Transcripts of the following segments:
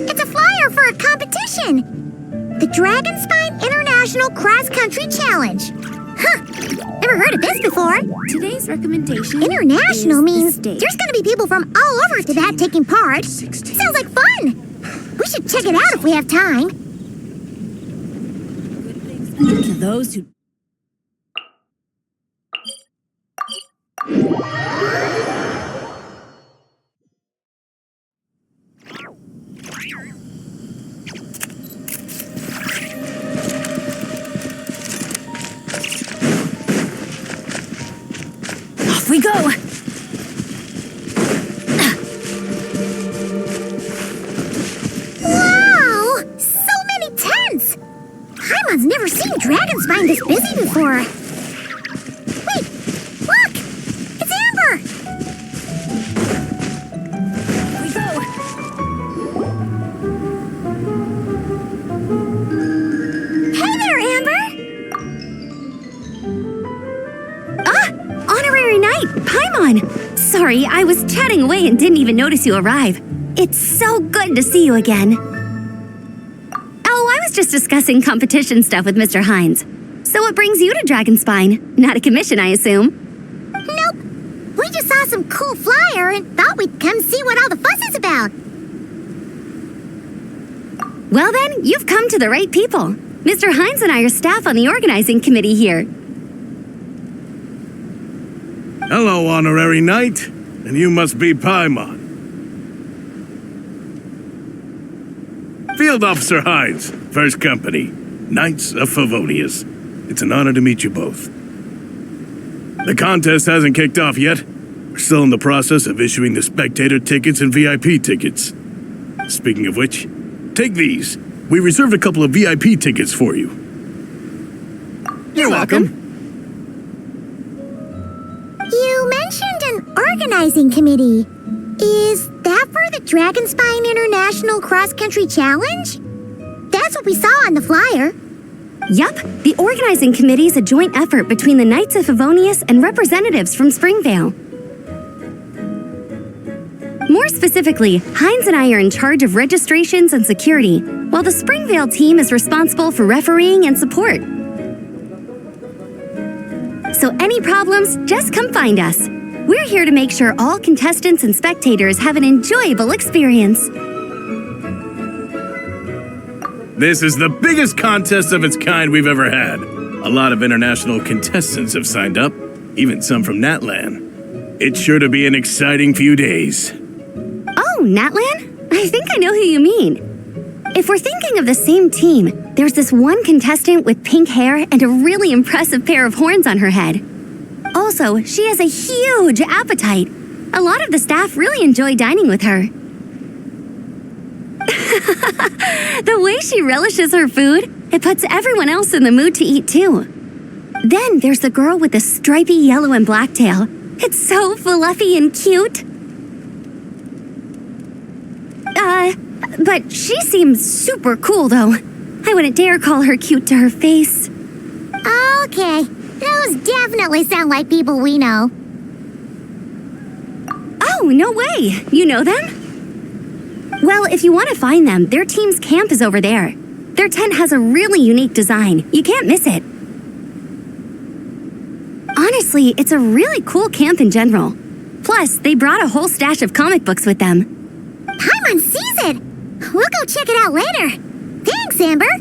It's a flyer for a competition. The Dragonspine International Cross Country Challenge. Huh. Never heard of this before. Today's recommendation International is means the there's going to be people from all over to that taking part. Sounds like fun. We should check it out if we have time. To those who Off we go! Wow! So many tents! Paimon's never seen Dragonspine this busy before. Wait! Look! It's Amber! We go! Hey there, Amber! Honorary Knight, Paimon! Sorry, I was chatting away and didn't even notice you arrive. It's so good to see you again. Oh, I was just discussing competition stuff with Mr. Hines. So what brings you to Dragonspine? Not a commission, I assume? Nope. We just saw some cool flyer and thought we'd come see what all the fuss is about. Well then, you've come to the right people. Mr. Hines and I are staff on the organizing committee here. Hello, Honorary Knight. And you must be Paimon. Field Officer Hines, First Company, Knights of Favonius. It's an honor to meet you both. The contest hasn't kicked off yet. We're still in the process of issuing the spectator tickets and VIP tickets. Speaking of which, take these. We reserved a couple of VIP tickets for you. You're welcome. You mentioned an organizing committee. Is that for the Dragonspine International Cross Country Challenge? That's what we saw on the flyer. Yup, the organizing committee is a joint effort between the Knights of Favonius and representatives from Springvale. More specifically, Hines and I are in charge of registrations and security, while the Springvale team is responsible for refereeing and support. So any problems, just come find us. We're here to make sure all contestants and spectators have an enjoyable experience. This is the biggest contest of its kind we've ever had. A lot of international contestants have signed up, even some from Natlan. It's sure to be an exciting few days. Oh, Natlan? I think I know who you mean. If we're thinking of the same team, there's this one contestant with pink hair and a really impressive pair of horns on her head. Also, she has a huge appetite. A lot of the staff really enjoy dining with her. The way she relishes her food, it puts everyone else in the mood to eat too. Then there's the girl with the stripy yellow and black tail. It's so fluffy and cute. But she seems super cool though. I wouldn't dare call her cute to her face. Okay, those definitely sound like people we know. Oh, no way! You know them? Well, if you want to find them, their team's camp is over there. Their tent has a really unique design. You can't miss it. Honestly, it's a really cool camp in general. Plus, they brought a whole stash of comic books with them. Paimon sees it! We'll go check it out later. Thanks, Amber!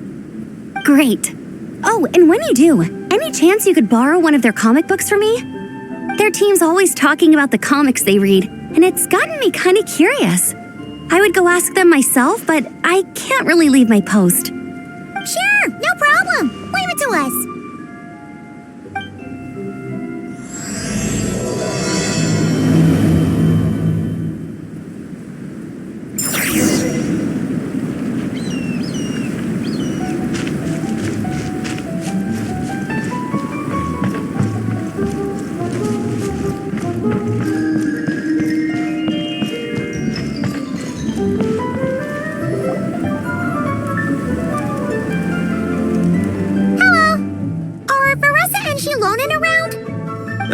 Great. Oh, and when you do, any chance you could borrow one of their comic books for me? Their team's always talking about the comics they read, and it's gotten me kind of curious. I would go ask them myself, but I can't really leave my post. Sure, no problem. Leave it to us.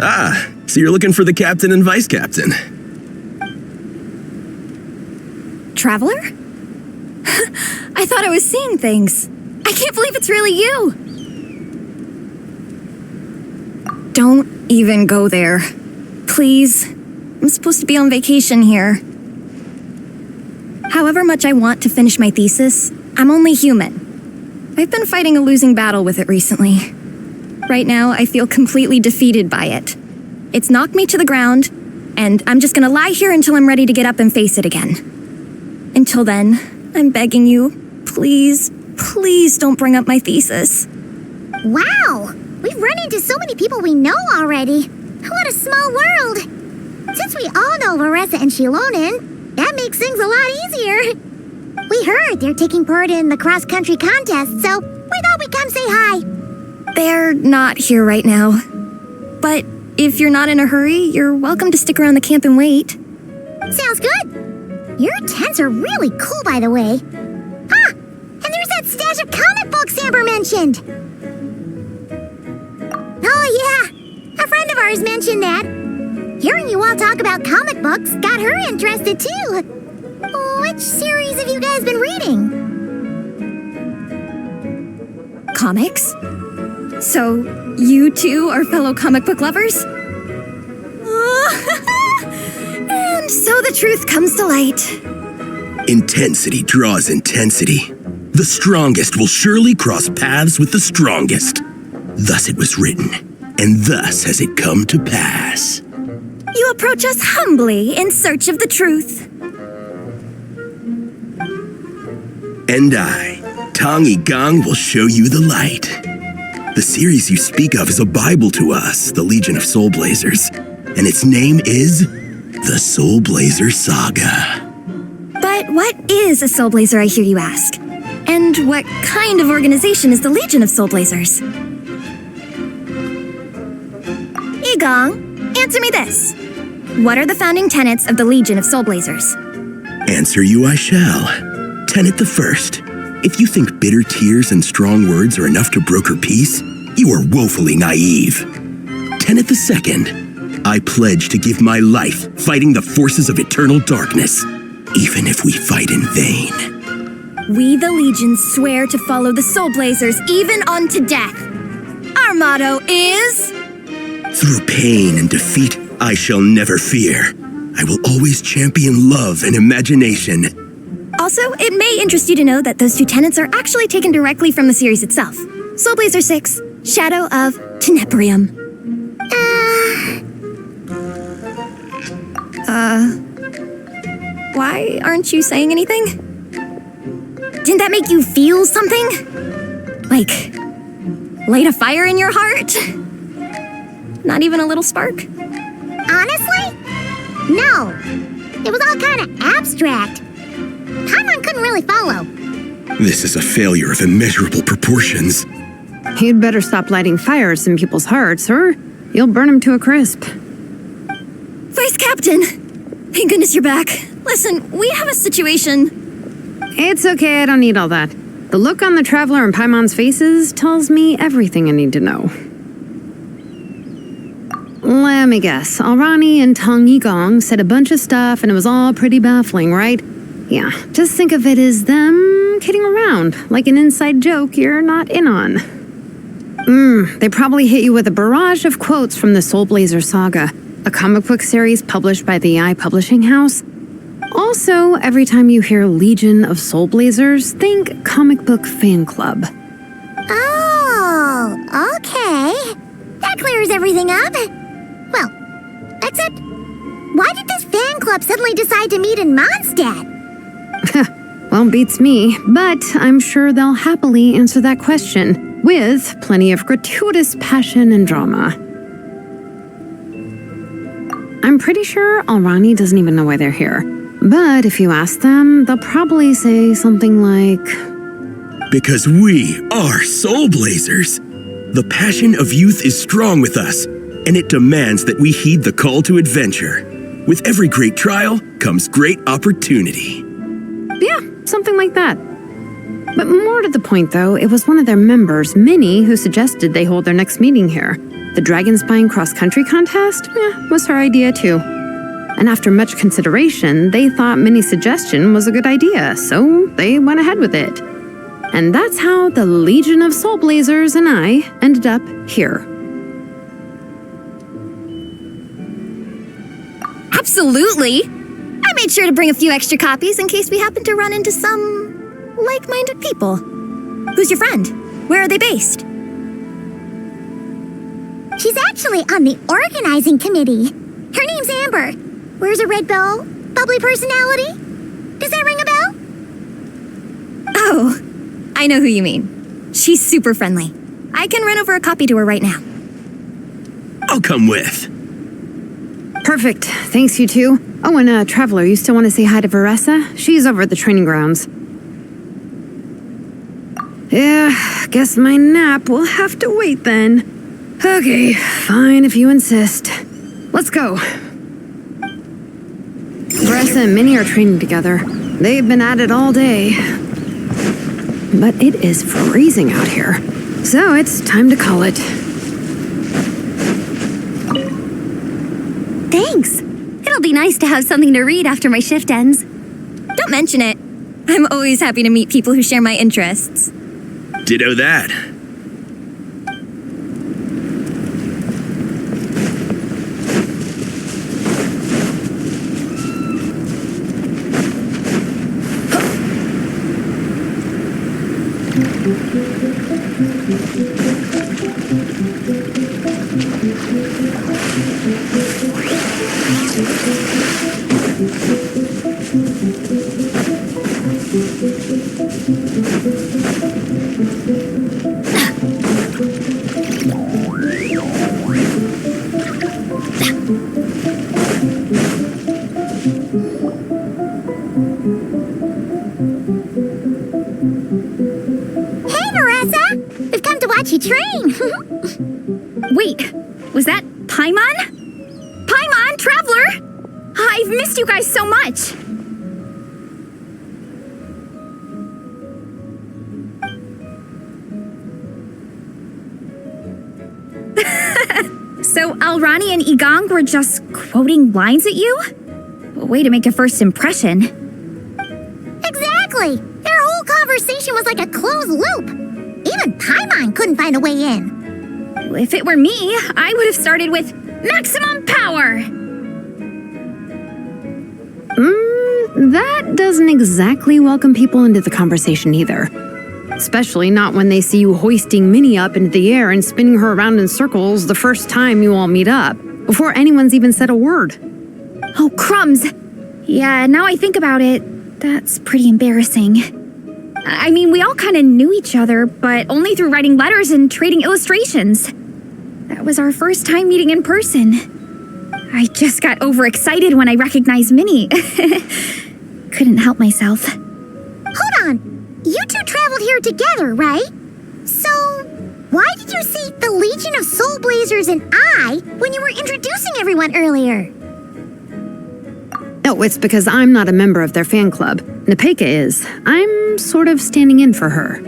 Ah, so you're looking for the captain and vice captain. Traveler? I thought I was seeing things. I can't believe it's really you. Don't even go there. Please. I'm supposed to be on vacation here. However much I want to finish my thesis, I'm only human. I've been fighting a losing battle with it recently. Right now, I feel completely defeated by it. It's knocked me to the ground, and I'm just gonna lie here until I'm ready to get up and face it again. Until then, I'm begging you, please, please don't bring up my thesis. Wow! We've run into so many people we know already. What a small world! Since we all know Larissa and Shilonen, that makes things a lot easier. We heard they're taking part in the cross-country contest, so we thought we'd come say hi. They're not here right now. But if you're not in a hurry, you're welcome to stick around the camp and wait. Sounds good. Your tents are really cool, by the way. Ah! And there's that stash of comic books Amber mentioned. Oh, yeah. A friend of ours mentioned that. Hearing you all talk about comic books got her interested, too. Which series have you guys been reading? Comics? So, you two are fellow comic book lovers? And so the truth comes to light. Intensity draws intensity. The strongest will surely cross paths with the strongest. Thus it was written, and thus has it come to pass. You approach us humbly in search of the truth. And I, Tong Gang, will show you the light. The series you speak of is a Bible to us, the Legion of Soulblazers, and its name is the Soulblazer Saga. But what is a Soulblazer, I hear you ask? And what kind of organization is the Legion of Soulblazers? Igong, answer me this. What are the founding tenets of the Legion of Soulblazers? Answer you I shall. Tenet the first. If you think bitter tears and strong words are enough to broker peace, you are woefully naive. Tenet the second. I pledge to give my life fighting the forces of eternal darkness, even if we fight in vain. We, the Legion, swear to follow the Soulblazers even unto death. Our motto is... Through pain and defeat, I shall never fear. I will always champion love and imagination. Also, it may interest you to know that those two tenets are actually taken directly from the series itself. Soulblazer 6, Shadow of Tenebrium. Why aren't you saying anything? Didn't that make you feel something? Like, light a fire in your heart? Not even a little spark? Honestly? No. It was all kind of abstract. Paimon couldn't really follow. This is a failure of immeasurable proportions. You'd better stop lighting fires in people's hearts, or you'll burn them to a crisp. Vice Captain! Thank goodness you're back. Listen, we have a situation. It's okay, I don't need all that. The look on the Traveler and Paimon's faces tells me everything I need to know. Let me guess. Alrani and Tong Yigong said a bunch of stuff and it was all pretty baffling, right? Yeah, just think of it as them kidding around, like an inside joke you're not in on. They probably hit you with a barrage of quotes from the Soulblazer Saga, a comic book series published by the Publishing House. Also, every time you hear Legion of Soulblazers, think comic book fan club. Oh, okay. That clears everything up. Well, except, why did this fan club suddenly decide to meet in Mondstadt? Well, beats me, but I'm sure they'll happily answer that question, with plenty of gratuitous passion and drama. I'm pretty sure Alrani doesn't even know why they're here. But if you ask them, they'll probably say something like... Because we are Soulblazers. The passion of youth is strong with us, and it demands that we heed the call to adventure. With every great trial comes great opportunity. Yeah, something like that. But more to the point, though, it was one of their members, Minnie, who suggested they hold their next meeting here. The Dragon Spine cross-country contest? Was her idea, too. And after much consideration, they thought Minnie's suggestion was a good idea, so they went ahead with it. And that's how the Legion of Soulblazers and I ended up here. Absolutely! I made sure to bring a few extra copies in case we happen to run into some like-minded people. Who's your friend? Where are they based? She's actually on the organizing committee. Her name's Amber. Wears a red bow, bubbly personality. Does that ring a bell? Oh, I know who you mean. She's super friendly. I can run over a copy to her right now. I'll come with. Perfect. Thanks, you two. Oh, and Traveler, you still want to say hi to Veressa? She's over at the training grounds. Yeah, guess my nap will have to wait then. Okay, fine if you insist. Let's go. Veressa and Minnie are training together. They've been at it all day. But it is freezing out here, so it's time to call it. Thanks. It'll be nice to have something to read after my shift ends. Don't mention it. I'm always happy to meet people who share my interests. Ditto that. You train. Wait, was that Paimon? Paimon, Traveler! I've missed you guys so much. So Alrani and Igong were just quoting lines at you? Way to make a first impression. Exactly. Their whole conversation was like a closed loop. Even Paimon couldn't find a way in. If it were me, I would have started with maximum power. That doesn't exactly welcome people into the conversation either. Especially not when they see you hoisting Minnie up into the air and spinning her around in circles the first time you all meet up, before anyone's even said a word. Oh, crumbs. Yeah, now I think about it, that's pretty embarrassing. I mean, we all kind of knew each other, but only through writing letters and trading illustrations. That was our first time meeting in person. I just got overexcited when I recognized Minnie. Couldn't help myself. Hold on. You two traveled here together, right? So, why did you see the Legion of Soulblazers and I when you were introducing everyone earlier? Oh, it's because I'm not a member of their fan club. Nepeka is. I'm sort of standing in for her.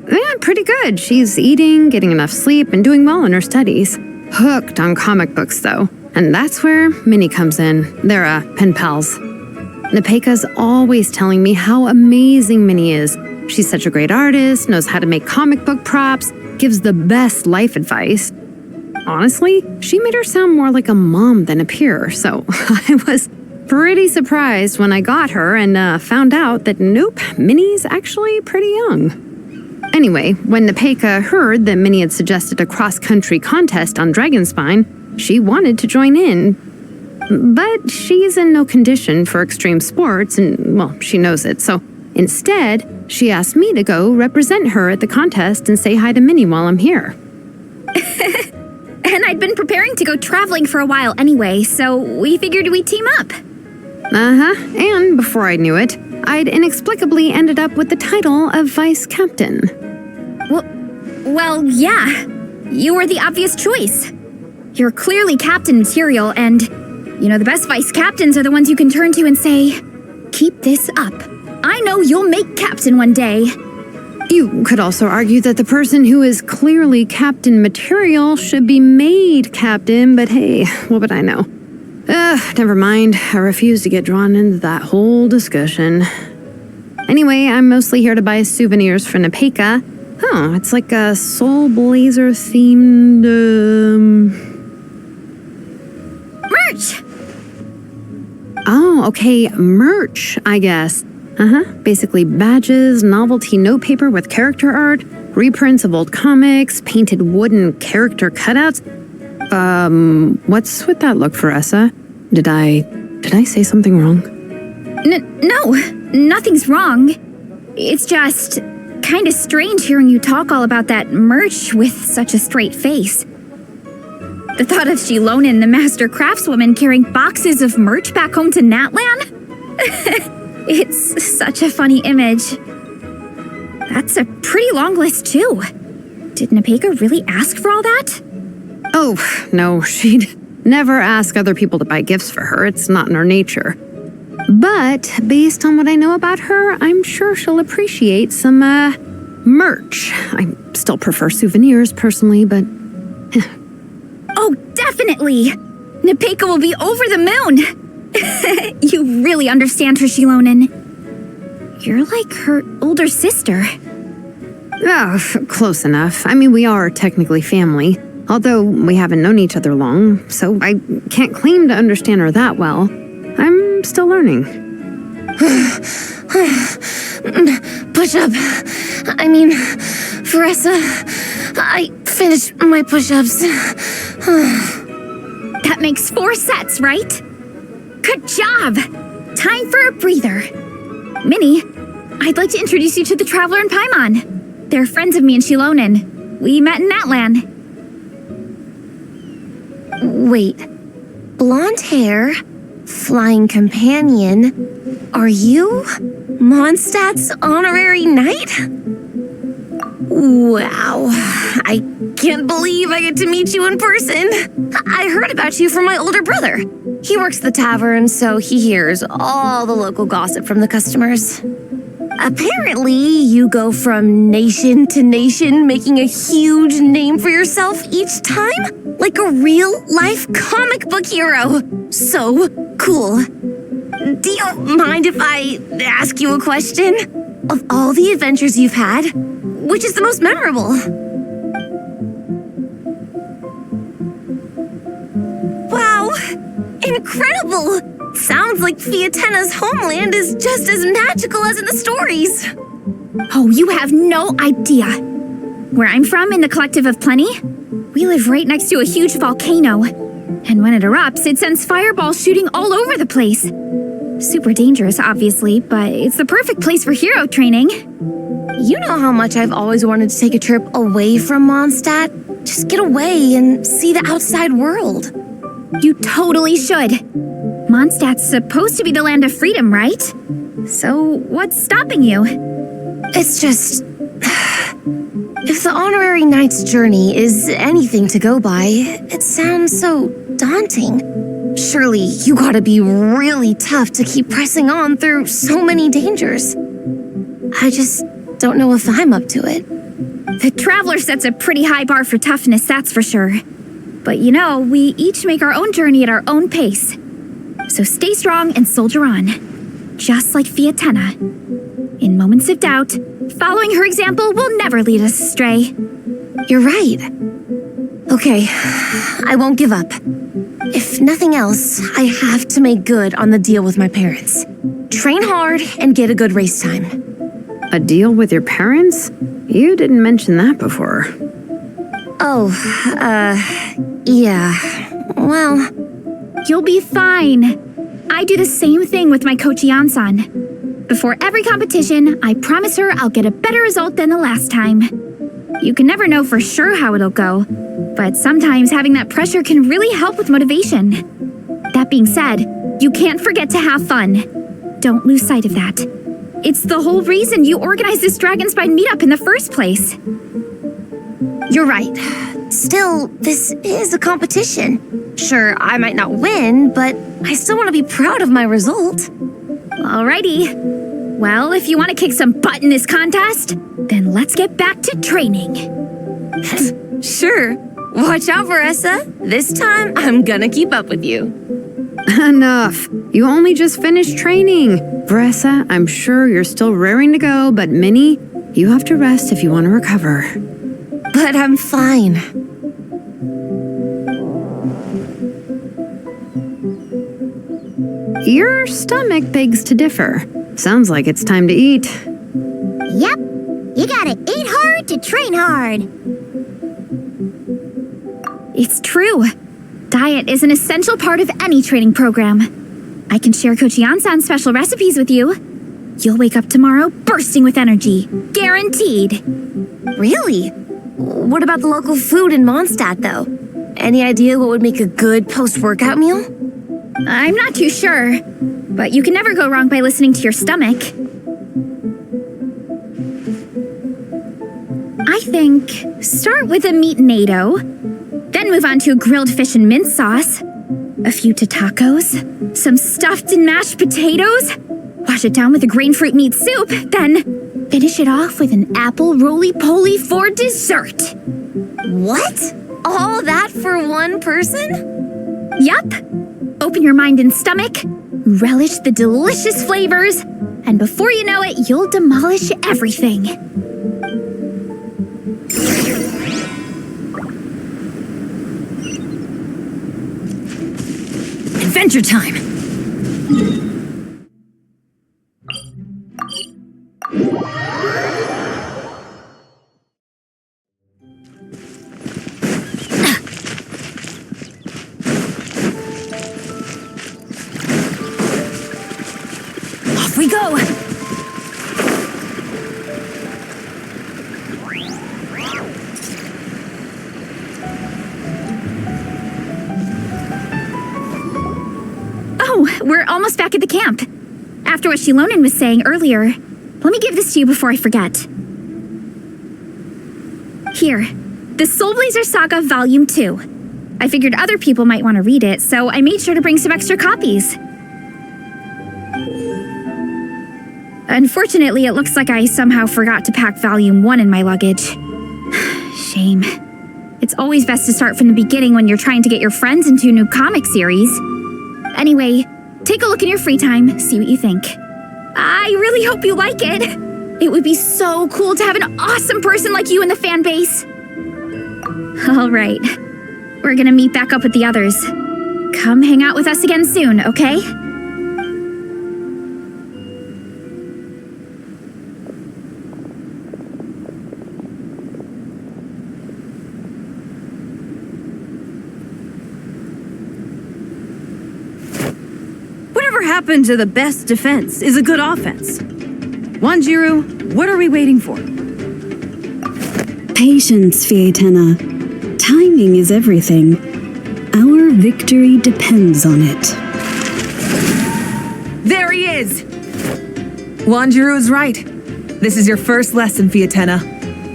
Yeah, pretty good. She's eating, getting enough sleep, and doing well in her studies. Hooked on comic books, though. And that's where Minnie comes in. They're pen pals. Nepeka's always telling me how amazing Minnie is. She's such a great artist, knows how to make comic book props, gives the best life advice. Honestly, she made her sound more like a mom than a peer, so I was pretty surprised when I got her and found out that nope, Minnie's actually pretty young. Anyway, when Nepeka heard that Minnie had suggested a cross-country contest on Dragonspine, she wanted to join in. But she's in no condition for extreme sports, and, well, she knows it, so instead, she asked me to go represent her at the contest and say hi to Minnie while I'm here. And I'd been preparing to go traveling for a while anyway, so we figured we'd team up. And before I knew it, I'd inexplicably ended up with the title of vice captain. Well, yeah. You were the obvious choice. You're clearly captain material, and, you know, the best vice captains are the ones you can turn to and say, keep this up. I know you'll make captain one day. You could also argue that the person who is clearly captain material should be made captain, but hey, what would I know? Never mind. I refuse to get drawn into that whole discussion. Anyway, I'm mostly here to buy souvenirs for Nepeka. Oh, it's like a Soulblazer themed, Merch! Oh, okay, merch, I guess. Basically badges, novelty notepaper with character art, reprints of old comics, painted wooden character cutouts. What's with that look, Faressa? Did I say something wrong? No, nothing's wrong. It's just kind of strange hearing you talk all about that merch with such a straight face. The thought of Shilonen, the master craftswoman, carrying boxes of merch back home to Natlan? It's such a funny image. That's a pretty long list, too. Did Nepeka really ask for all that? Oh, no, she'd never ask other people to buy gifts for her. It's not in her nature. But based on what I know about her, I'm sure she'll appreciate some, merch. I still prefer souvenirs, personally, but... Oh, definitely! Nepeka will be over the moon! You really understand her, Shilonen. You're like her older sister. Oh, close enough. I mean, we are technically family, although we haven't known each other long, so I can't claim to understand her that well. I'm still learning. Push-up. I mean, Faressa, I finished my push-ups. That makes 4 sets, right? Good job! Time for a breather. Minnie, I'd like to introduce you to the Traveler and Paimon. They're friends of me and Shilonen. We met in Natlan. Wait. Blonde hair, flying companion. Are you Mondstadt's honorary knight? Wow. I can't believe I get to meet you in person. I heard about you from my older brother. He works at the tavern, so he hears all the local gossip from the customers. Apparently, you go from nation to nation, making a huge name for yourself each time, like a real-life comic book hero. So cool. Do you mind if I ask you a question? Of all the adventures you've had, which is the most memorable? Wow! Incredible! Sounds like Fiatenna's homeland is just as magical as in the stories. Oh, you have no idea. Where I'm from, in the Collective of Plenty, we live right next to a huge volcano. And when it erupts, it sends fireballs shooting all over the place. Super dangerous, obviously, but it's the perfect place for hero training. You know how much I've always wanted to take a trip away from Mondstadt? Just get away and see the outside world. You totally should. Mondstadt's supposed to be the land of freedom, right? So what's stopping you? It's just... If the honorary knight's journey is anything to go by, it sounds so daunting. Surely you gotta be really tough to keep pressing on through so many dangers. I just don't know if I'm up to it. The Traveler sets a pretty high bar for toughness, that's for sure. But you know, we each make our own journey at our own pace. So stay strong and soldier on. Just like Fiatenna. In moments of doubt, following her example will never lead us astray. You're right. Okay, I won't give up. If nothing else, I have to make good on the deal with my parents. Train hard and get a good race time. A deal with your parents? You didn't mention that before. Oh, yeah. Well... You'll be fine. I do the same thing with my coach Yan-san. Before every competition, I promise her I'll get a better result than the last time. You can never know for sure how it'll go, but sometimes having that pressure can really help with motivation. That being said, you can't forget to have fun. Don't lose sight of that. It's the whole reason you organized this Dragonspine meetup in the first place. You're right. Still, this is a competition. Sure, I might not win, but I still want to be proud of my result. Alrighty. Well, if you want to kick some butt in this contest, then let's get back to training. Sure. Watch out, Veressa. This time, I'm gonna keep up with you. Enough. You only just finished training. Veressa, I'm sure you're still raring to go, but Minnie, you have to rest if you want to recover. But I'm fine. Your stomach begs to differ. Sounds like it's time to eat. Yep. You gotta eat hard to train hard. It's true. Diet is an essential part of any training program. I can share Coach Yansan's special recipes with you. You'll wake up tomorrow bursting with energy. Guaranteed. Really? What about the local food in Mondstadt, though? Any idea what would make a good post-workout meal? I'm not too sure, but you can never go wrong by listening to your stomach. I think start with a meat natto, then move on to a grilled fish and mint sauce, a few tacos, some stuffed and mashed potatoes, wash it down with a grain fruit meat soup, then finish it off with an apple roly-poly for dessert. What? All that for one person? Yup. Open your mind and stomach, relish the delicious flavors, and before you know it, you'll demolish everything. Adventure time! Off we go! Oh, we're almost back at the camp. After what Shilonen was saying earlier, let me give this to you before I forget. Here, the Soulblazers Saga Volume 2. I figured other people might want to read it, so I made sure to bring some extra copies. Unfortunately, it looks like I somehow forgot to pack Volume 1 in my luggage. Shame. It's always best to start from the beginning when you're trying to get your friends into a new comic series. Anyway, take a look in your free time, see what you think. I really hope you like it. It would be so cool to have an awesome person like you in the fan base. All right, we're gonna meet back up with the others. Come hang out with us again soon, okay? Whatever happened to the best defense is a good offense? Wanjiru, what are we waiting for? Patience, Fietena. Timing is everything. Our victory depends on it. There he is! Wanjiru is right. This is your first lesson, Fietena.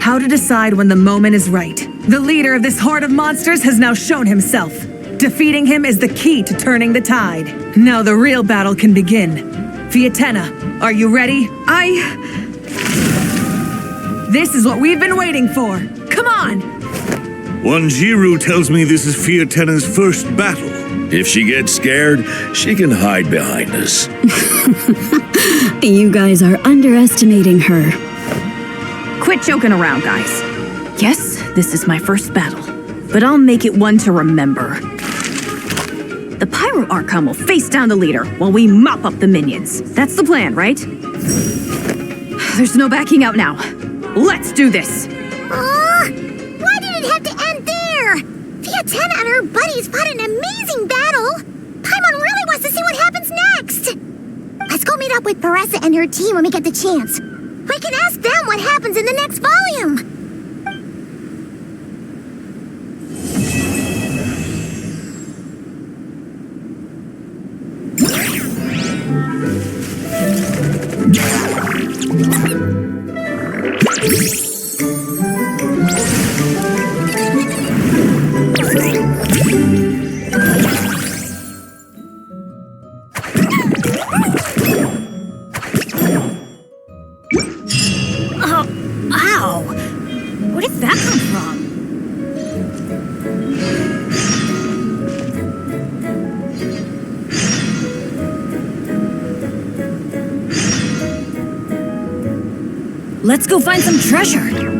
How to decide when the moment is right. The leader of this horde of monsters has now shown himself. Defeating him is the key to turning the tide. Now the real battle can begin. Fietena, are you ready? This is what we've been waiting for. Come on! Wanjiru tells me this is Fietena's first battle. If she gets scared, she can hide behind us. You guys are underestimating her. Quit joking around, guys. Yes, this is my first battle, but I'll make it one to remember. The Pyro Archon will face down the leader while we mop up the minions. That's the plan, right? There's no backing out now. Let's do this! Why did it have to end there? Fietena and her buddies fought an amazing battle. Paimon really wants to see what happens next. Let's go meet up with Veressa and her team when we get the chance. We can ask them what happens in the next volume. Where did that come from? Let's go find some treasure.